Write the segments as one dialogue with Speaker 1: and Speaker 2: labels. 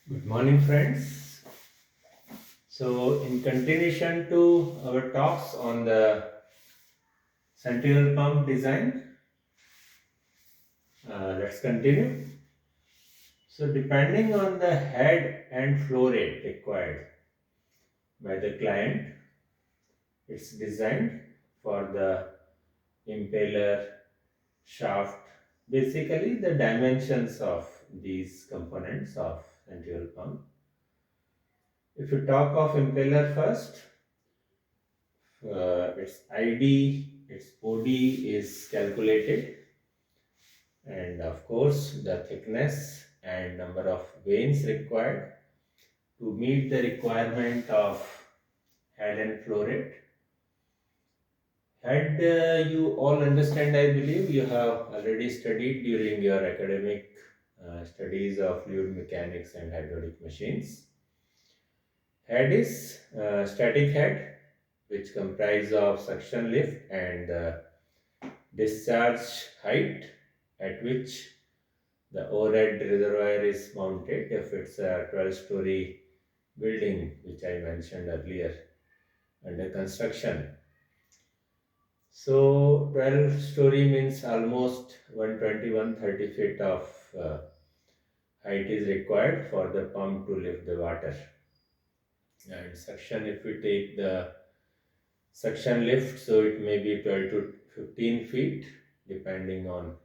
Speaker 1: Good morning, friends. So, in continuation to our talks on the centrifugal pump design, let's continue. So, depending on the head and flow rate required by the client, it's designed for the impeller, shaft, basically the dimensions of these components of centrifugal pump. If you talk of impeller first, its ID, its OD is calculated, and of course the thickness and number of vanes required to meet the requirement of head and flow rate. Head, you all understand, I believe you have already studied during your academic studies of fluid mechanics and hydraulic machines. Head is static head, which comprise of suction lift and discharge height at which the overhead reservoir is mounted if it's a 12-story building, which I mentioned earlier, under construction. So 12-story means almost 120-130 feet of height is required for the pump to lift the water. And suction, if we take the suction lift, so it may be 12 to 15 feet depending on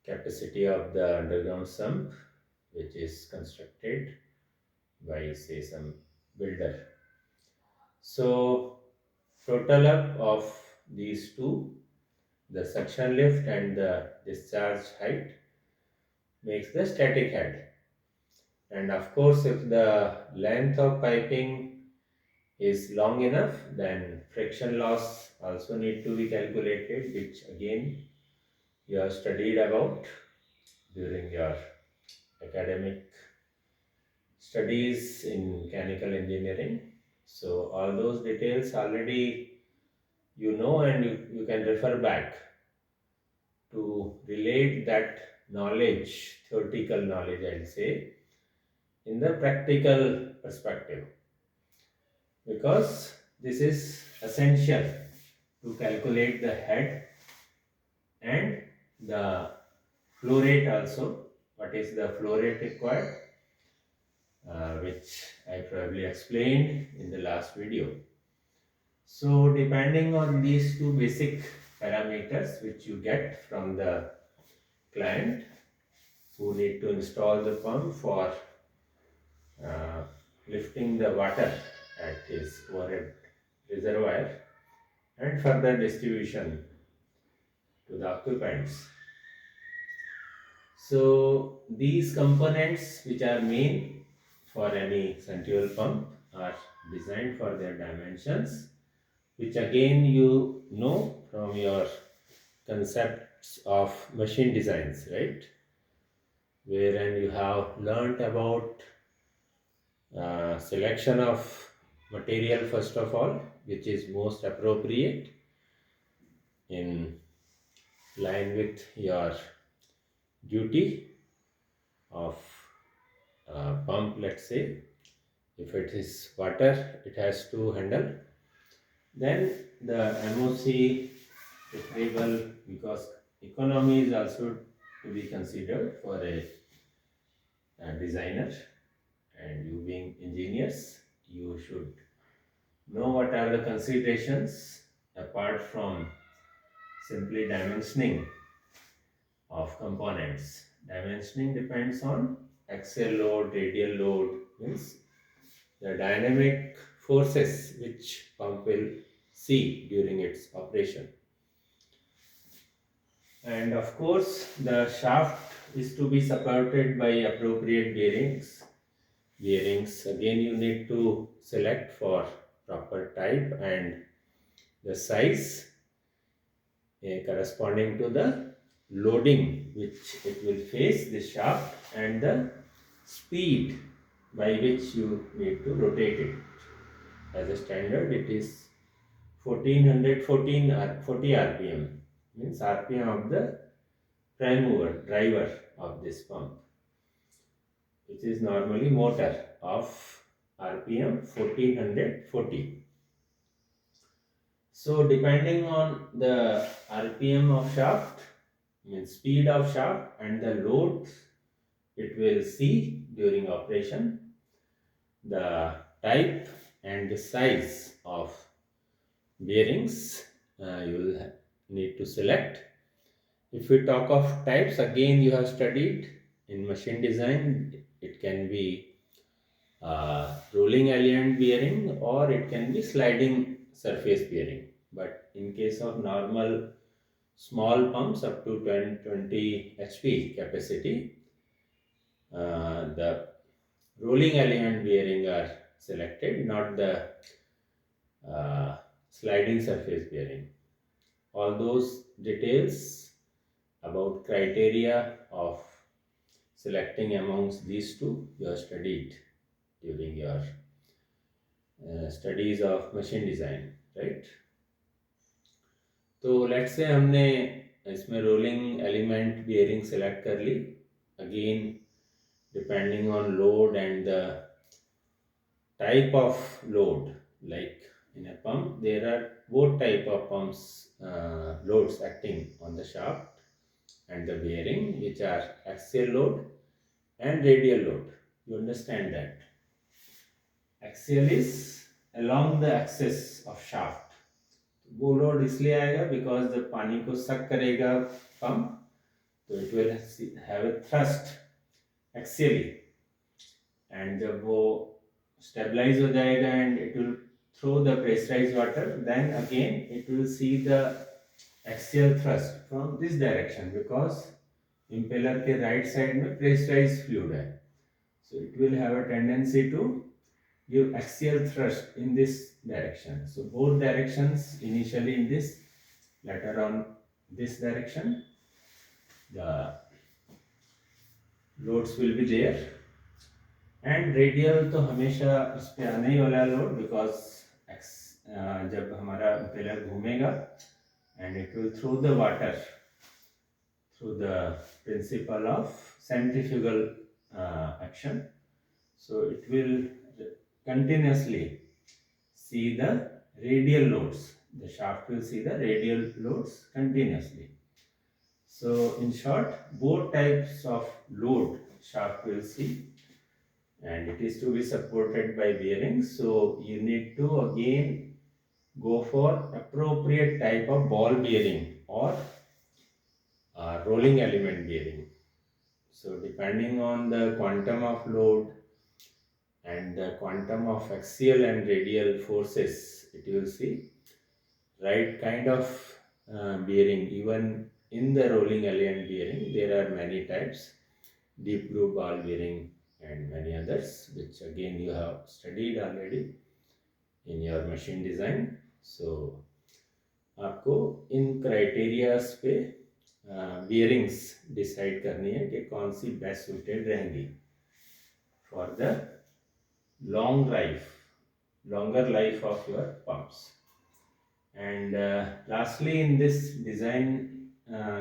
Speaker 1: capacity of the underground sump, which is constructed by say some builder. So total up of these two, the suction lift and the discharge height, makes the static head. And of course, if the length of piping is long enough, then friction loss also need to be calculated, which again you have studied about during your academic studies in mechanical engineering. So all those details already you know, and you can refer back to relate that knowledge, theoretical knowledge, I'll say, in the practical perspective, because this is essential to calculate the head and the flow rate also. What is the flow rate required, which I probably explained in the last video. So depending on these two basic parameters which you get from the client who need to install the pump for uh, lifting the water at his overhead reservoir and further distribution to the occupants. So these components which are main for any centrifugal pump are designed for their dimensions, which again you know from your concepts of machine designs, right? Wherein you have learnt about selection of material first of all, which is most appropriate in line with your duty of pump. Let's say if it is water, it has to handle. Then the MOC preferable, because economy is also to be considered for a designer, and you being engineers, you should know what are the considerations apart from simply dimensioning of components. Dimensioning depends on axial load, radial load, means the dynamic forces which pump will see during its operation. And of course, the shaft is to be supported by appropriate bearings. Bearings again you need to select for proper type and the size corresponding to the loading which it will face the shaft and the speed by which you need to rotate it. As a standard, it is 40 rpm, means rpm of the prime mover driver of this pump, which is normally motor of RPM 1440. So depending on the RPM of shaft, means speed of shaft, and the load it will see during operation, the type and the size of bearings you will need to select. If we talk of types, again you have studied in machine design, it can be rolling element bearing or it can be sliding surface bearing. But in case of normal small pumps up to 20 HP capacity, the rolling element bearing are selected, not the uh, sliding surface bearing. All those details about criteria of selecting amongst these two you have studied during your studies of machine design, right? तो let's say हमने इसमें rolling element bearing select कर ली. Again depending on load and the type of load, like in a pump there are both type of pumps loads acting on the shaft and the bearing, which are axial load and radial load. You understand that axial is along the axis of shaft. वो load इसलिए आएगा because जब पानी को सक करेगा pump तो it will have a thrust axially, and जब वो stabilize हो जाएगा and it will throw the pressurized water, then again it will see the axial thrust from this direction because impeller के right side में pressurized fluid है, so it will have a tendency to give axial thrust in this direction. So both directions initially in this, later on this direction, the loads will be there. And radial तो हमेशा इस पे आने ही वाला load because जब हमारा impeller घूमेगा and it will throw the water through the principle of centrifugal action, so it will continuously see the radial loads. The shaft will see the radial loads continuously. So in short, both types of load shaft will see, and it is to be supported by bearings. So you need to again go for appropriate type of ball bearing or rolling element bearing. So depending on the quantum of load and the quantum of axial and radial forces, it will see right kind of bearing. Even in the rolling element bearing there are many types, deep groove ball bearing and many others, which again you have studied already in your machine design. So आपको इन criterias पे bearings decide करनी है कि कौन सी best suited रहेंगी for the longer life of your pumps. And lastly, in this design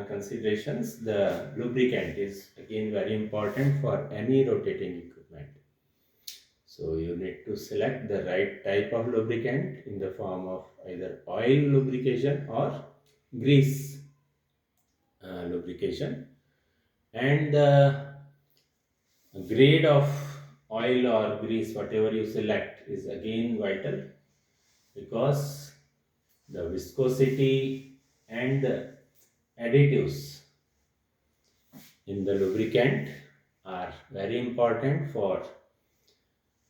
Speaker 1: considerations, the lubricant is again very important for any rotating equipment. So you need to select the right type of lubricant in the form of either oil lubrication or grease lubrication. And the grade of oil or grease, whatever you select, is again vital because the viscosity and the additives in the lubricant are very important for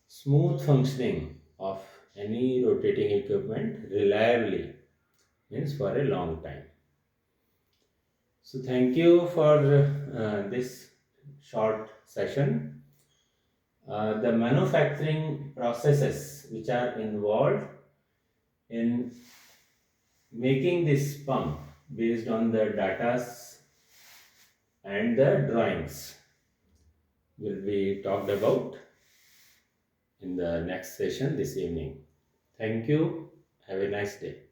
Speaker 1: smooth functioning of any rotating equipment reliably, means for a long time. So thank you for this short session. The manufacturing processes which are involved in making this pump based on the datas and the drawings will be talked about in the next session this evening. Thank you. Have a nice day.